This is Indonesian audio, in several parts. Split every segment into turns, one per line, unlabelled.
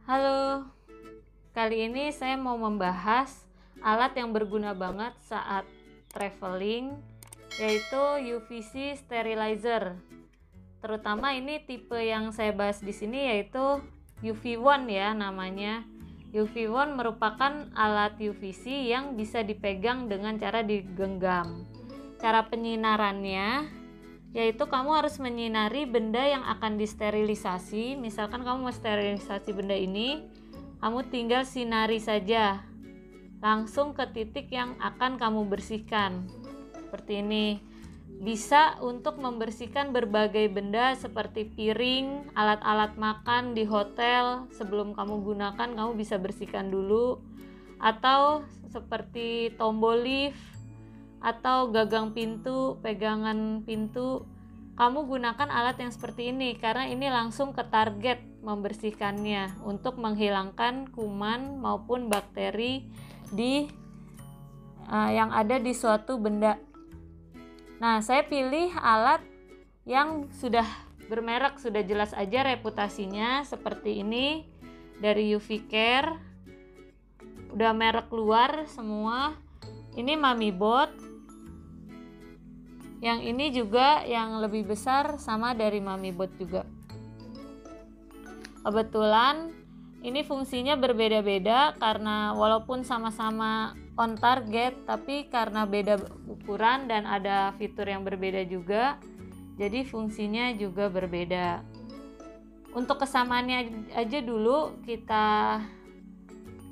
Halo, kali ini saya mau membahas alat yang berguna banget saat traveling, yaitu UVC sterilizer. Terutama ini tipe yang saya bahas di sini yaitu UV1 ya namanya. UV1 merupakan alat UVC yang bisa dipegang dengan cara digenggam. Cara penyinarannya yaitu kamu harus menyinari benda yang akan disterilisasi. Misalkan kamu mau sterilisasi benda ini, kamu tinggal sinari saja langsung ke titik yang akan kamu bersihkan. Seperti ini. Bisa untuk membersihkan berbagai benda seperti piring, alat-alat makan di hotel. Sebelum kamu gunakan, kamu bisa bersihkan dulu. Atau seperti tombol lift atau gagang pintu, pegangan pintu, kamu gunakan alat yang seperti ini karena ini langsung ke target membersihkannya untuk menghilangkan kuman maupun bakteri yang ada di suatu benda. Nah, saya pilih alat yang sudah bermerek, sudah jelas aja reputasinya seperti ini dari UV Care. Udah merek luar semua. Ini Mamibot. Yang ini juga yang lebih besar sama dari Mamibot juga. Kebetulan ini fungsinya berbeda-beda karena walaupun sama-sama on target, tapi karena beda ukuran dan ada fitur yang berbeda juga, jadi fungsinya juga berbeda. Untuk kesamaannya aja dulu kita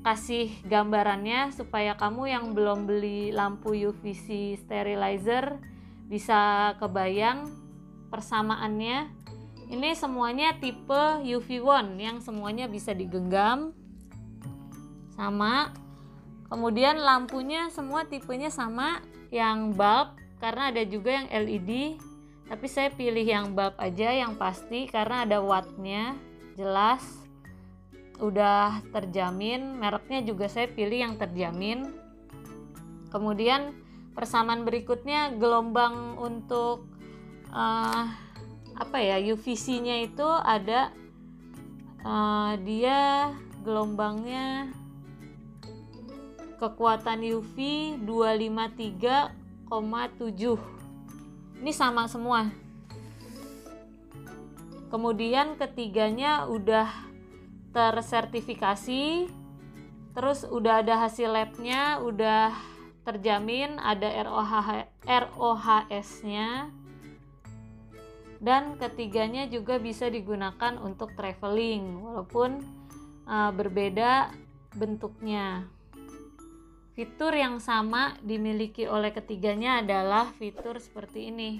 kasih gambarannya supaya kamu yang belum beli lampu UVC sterilizer bisa kebayang persamaannya. Ini semuanya tipe UV1 yang semuanya bisa digenggam sama. Kemudian lampunya semua tipenya sama, yang bulb karena ada juga yang LED, tapi saya pilih yang bulb aja yang pasti karena ada wattnya jelas, udah terjamin. Mereknya juga saya pilih yang terjamin. Kemudian persamaan berikutnya gelombang untuk UVC-nya itu ada dia gelombangnya kekuatan UV 253,7. Ini sama semua. Kemudian ketiganya udah tersertifikasi, terus udah ada hasil labnya, udah terjamin, ada ROHS-nya, dan ketiganya juga bisa digunakan untuk traveling walaupun berbeda bentuknya. Fitur yang sama dimiliki oleh ketiganya adalah fitur seperti ini.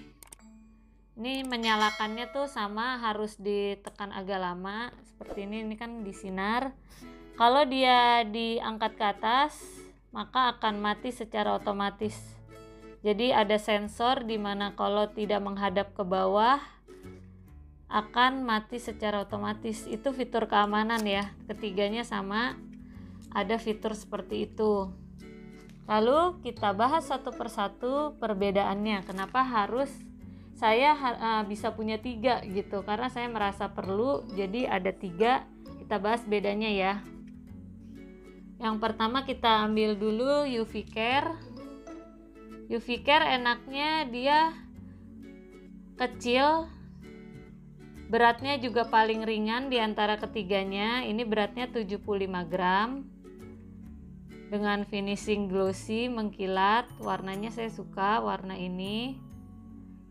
Ini menyalakannya tuh sama, harus ditekan agak lama seperti ini kan disinar. Kalau dia diangkat ke atas maka akan mati secara otomatis. Jadi ada sensor di mana kalau tidak menghadap ke bawah akan mati secara otomatis. Itu fitur keamanan ya. Ketiganya sama, ada fitur seperti itu. Lalu kita bahas satu persatu perbedaannya. Kenapa harus saya bisa punya 3 gitu? Karena saya merasa perlu, jadi ada 3. Kita bahas bedanya ya. Yang pertama kita ambil dulu UV Care. UV Care enaknya dia kecil, beratnya juga paling ringan di antara ketiganya. Ini beratnya 75 gram dengan finishing glossy, mengkilat. Warnanya saya suka warna ini.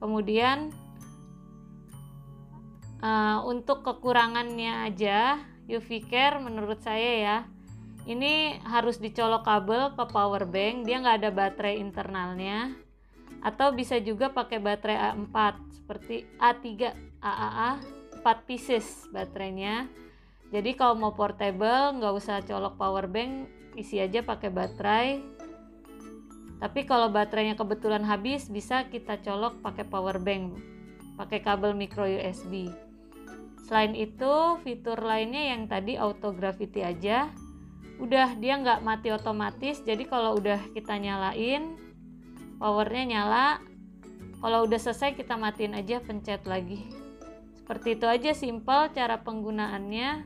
Kemudian untuk kekurangannya aja, UV Care menurut saya ya, ini harus dicolok kabel ke power bank, dia nggak ada baterai internalnya. Atau bisa juga pakai baterai A4 seperti A3, AAA 4 pieces baterainya. Jadi kalau mau portable nggak usah colok power bank, isi aja pakai baterai. Tapi kalau baterainya kebetulan habis, bisa kita colok pakai power bank, pakai kabel micro USB. Selain itu, fitur lainnya yang tadi auto gravity aja. Udah dia nggak mati otomatis, jadi kalau udah kita nyalain powernya nyala, kalau udah selesai kita matiin aja, pencet lagi. Seperti itu aja, simple cara penggunaannya.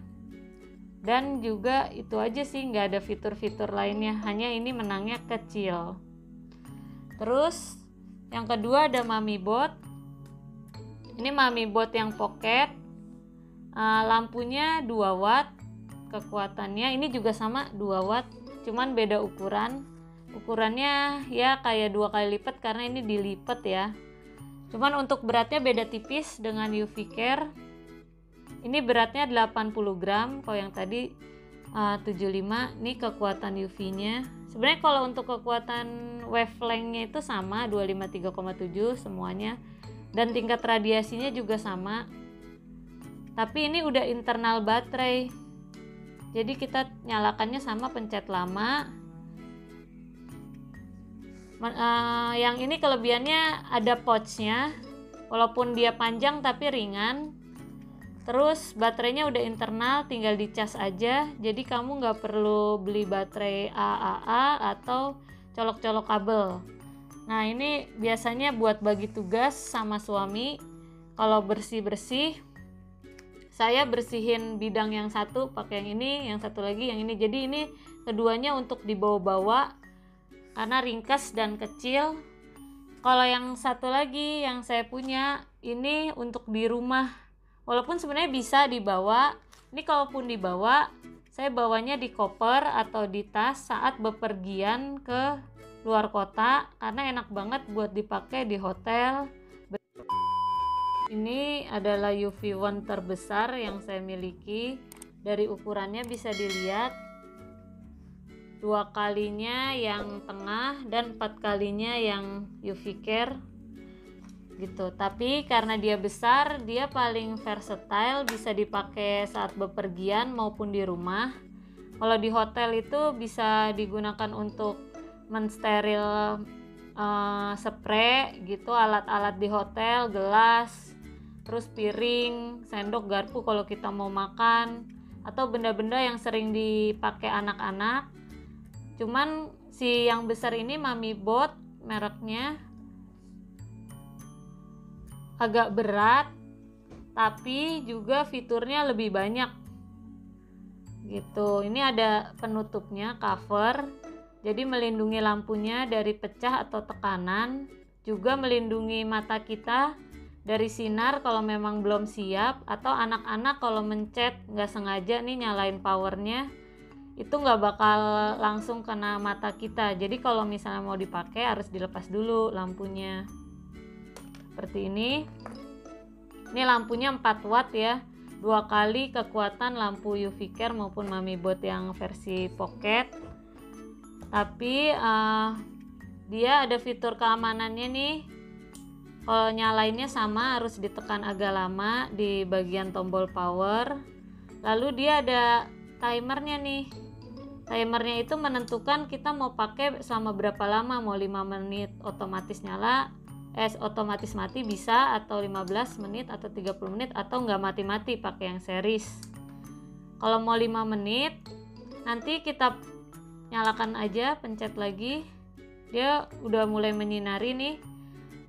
Dan juga itu aja sih, nggak ada fitur-fitur lainnya, hanya ini menangnya kecil. Terus yang kedua ada MamiBot. Ini MamiBot yang pocket, lampunya 2 watt kekuatannya. Ini juga sama 2 watt, cuman beda ukuran. Ukurannya ya kayak 2 kali lipat karena ini dilipat ya. Cuman untuk beratnya beda tipis dengan UV Care. Ini beratnya 80 gram, kalau yang tadi 75. Ini kekuatan UV-nya. Sebenarnya kalau untuk kekuatan wavelength-nya itu sama, 25 3,7 semuanya. Dan tingkat radiasinya juga sama. Tapi ini udah internal baterai. Jadi kita nyalakannya sama pencet lama. Yang ini kelebihannya ada pouch-nya. Walaupun dia panjang tapi ringan. Terus baterainya udah internal, tinggal dicas aja. Jadi kamu nggak perlu beli baterai AAA atau colok-colok kabel. Nah ini biasanya buat bagi tugas sama suami. Kalau bersih-bersih, saya bersihin bidang yang satu pakai yang ini, yang satu lagi yang ini. Jadi ini keduanya untuk dibawa-bawa karena ringkas dan kecil. Kalau yang satu lagi yang saya punya ini untuk di rumah. Walaupun sebenarnya bisa dibawa. Ini kalaupun dibawa, saya bawanya di koper atau di tas saat bepergian ke luar kota karena enak banget buat dipakai di hotel. Ini adalah UV One terbesar yang saya miliki. Dari ukurannya bisa dilihat 2 kalinya yang tengah dan 4 kalinya yang UV Care gitu. Tapi karena dia besar, dia paling versatile, bisa dipakai saat bepergian maupun di rumah. Kalau di hotel itu bisa digunakan untuk mensteril spray gitu, alat-alat di hotel, gelas, terus piring, sendok, garpu kalau kita mau makan, atau benda-benda yang sering dipakai anak-anak. Cuman si yang besar ini MamiBot mereknya agak berat, tapi juga fiturnya lebih banyak gitu. Ini ada penutupnya, cover, jadi melindungi lampunya dari pecah atau tekanan, juga melindungi mata kita dari sinar kalau memang belum siap, atau anak-anak kalau mencet nggak sengaja nih nyalain powernya, itu nggak bakal langsung kena mata kita. Jadi kalau misalnya mau dipakai harus dilepas dulu lampunya. Seperti ini. Ini lampunya 4 watt ya. 2 kali kekuatan lampu UV Care maupun MamiBot yang versi pocket. Tapi dia ada fitur keamanannya nih. Kalau nyalainnya sama, harus ditekan agak lama di bagian tombol power. Lalu dia ada timernya nih. Timernya itu menentukan kita mau pakai selama berapa lama, mau 5 menit otomatis nyala, otomatis mati bisa, atau 15 menit atau 30 menit, atau nggak mati-mati pakai yang series. Kalau mau 5 menit, nanti kita nyalakan aja, pencet lagi, dia udah mulai menyinari nih.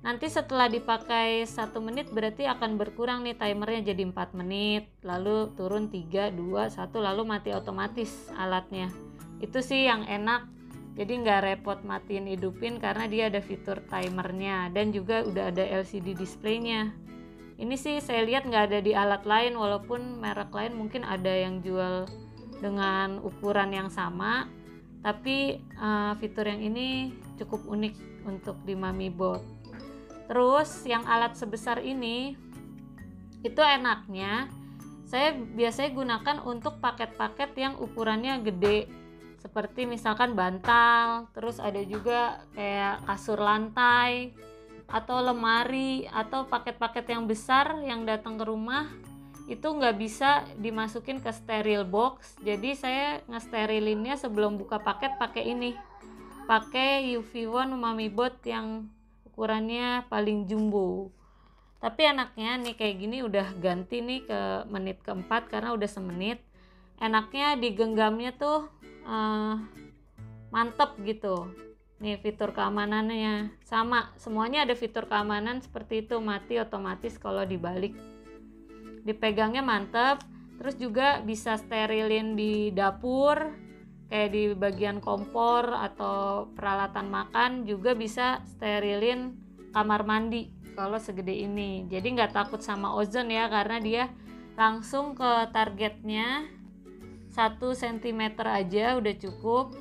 Nanti setelah dipakai 1 menit berarti akan berkurang nih timernya jadi 4 menit, lalu turun 3, 2, 1, lalu mati otomatis alatnya. Itu sih yang enak, jadi nggak repot matiin hidupin karena dia ada fitur timernya dan juga udah ada LCD displaynya. Ini sih saya lihat nggak ada di alat lain, walaupun merek lain mungkin ada yang jual dengan ukuran yang sama, tapi fitur yang ini cukup unik untuk di MamiBot. Terus yang alat sebesar ini itu enaknya saya biasanya gunakan untuk paket-paket yang ukurannya gede, seperti misalkan bantal, terus ada juga kayak kasur lantai atau lemari, atau paket-paket yang besar yang datang ke rumah itu nggak bisa dimasukin ke steril box. Jadi saya ngesterilinnya sebelum buka paket pakai ini, pakai UV One MamiBot yang ukurannya paling jumbo. Tapi enaknya nih kayak gini udah ganti nih ke menit keempat karena udah semenit. Enaknya digenggamnya tuh mantep gitu. Nih fitur keamanannya sama, semuanya ada fitur keamanan seperti itu, mati otomatis kalau dibalik. Dipegangnya mantep, Terus juga bisa sterilin di dapur, kayak di bagian kompor atau peralatan makan, juga bisa sterilin kamar mandi kalau segede ini. Jadi nggak takut sama ozon ya, karena dia langsung ke targetnya 1 cm aja udah cukup.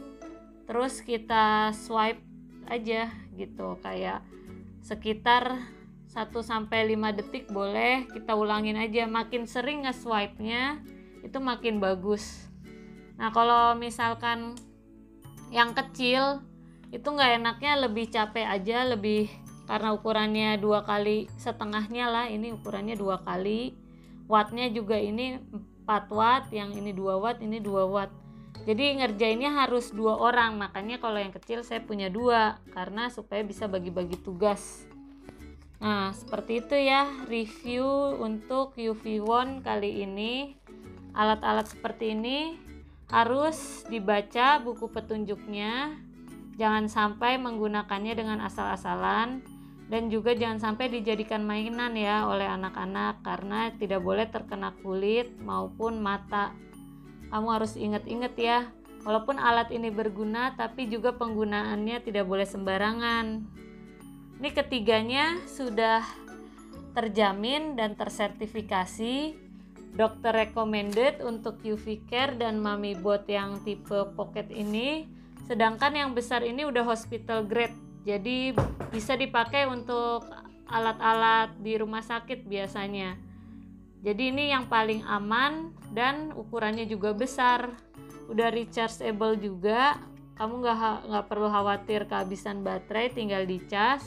Terus kita swipe aja gitu, kayak sekitar 1-5 detik boleh, kita ulangin aja. Makin sering nge-swipe-nya itu makin bagus. Nah kalau misalkan yang kecil itu nggak enaknya lebih capek aja, lebih karena ukurannya 2 kali setengahnya lah, ini ukurannya 2 kali. Wattnya juga ini 4 watt, yang ini 2 watt, ini 2 watt. Jadi ngerjainnya harus 2 orang, makanya kalau yang kecil saya punya 2 karena supaya bisa bagi-bagi tugas. Nah seperti itu ya review untuk UV Wand kali ini. Alat-alat seperti ini harus dibaca buku petunjuknya, jangan sampai menggunakannya dengan asal-asalan, dan juga jangan sampai dijadikan mainan ya oleh anak-anak, karena tidak boleh terkena kulit maupun mata. Kamu harus ingat-ingat ya, walaupun alat ini berguna tapi juga penggunaannya tidak boleh sembarangan. Ini ketiganya sudah terjamin dan tersertifikasi dokter recommended untuk UV Care dan Mami Bot yang tipe pocket ini. Sedangkan yang besar ini udah hospital grade, jadi bisa dipakai untuk alat-alat di rumah sakit biasanya. Jadi ini yang paling aman dan ukurannya juga besar. Udah rechargeable juga, kamu nggak perlu khawatir kehabisan baterai, tinggal dicas.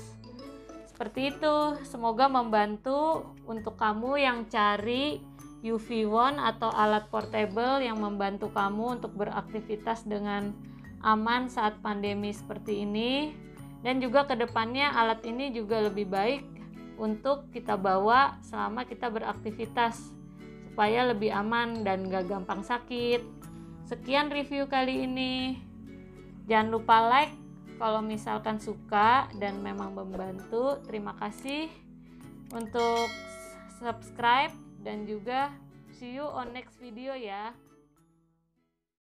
Seperti itu, semoga membantu untuk kamu yang cari UV Wand atau alat portable yang membantu kamu untuk beraktivitas dengan aman saat pandemi seperti ini. Dan juga kedepannya alat ini juga lebih baik untuk kita bawa selama kita beraktivitas supaya lebih aman dan gak gampang sakit. Sekian review kali ini. Jangan lupa like kalau misalkan suka dan memang membantu. Terima kasih untuk subscribe dan juga see you on next video ya.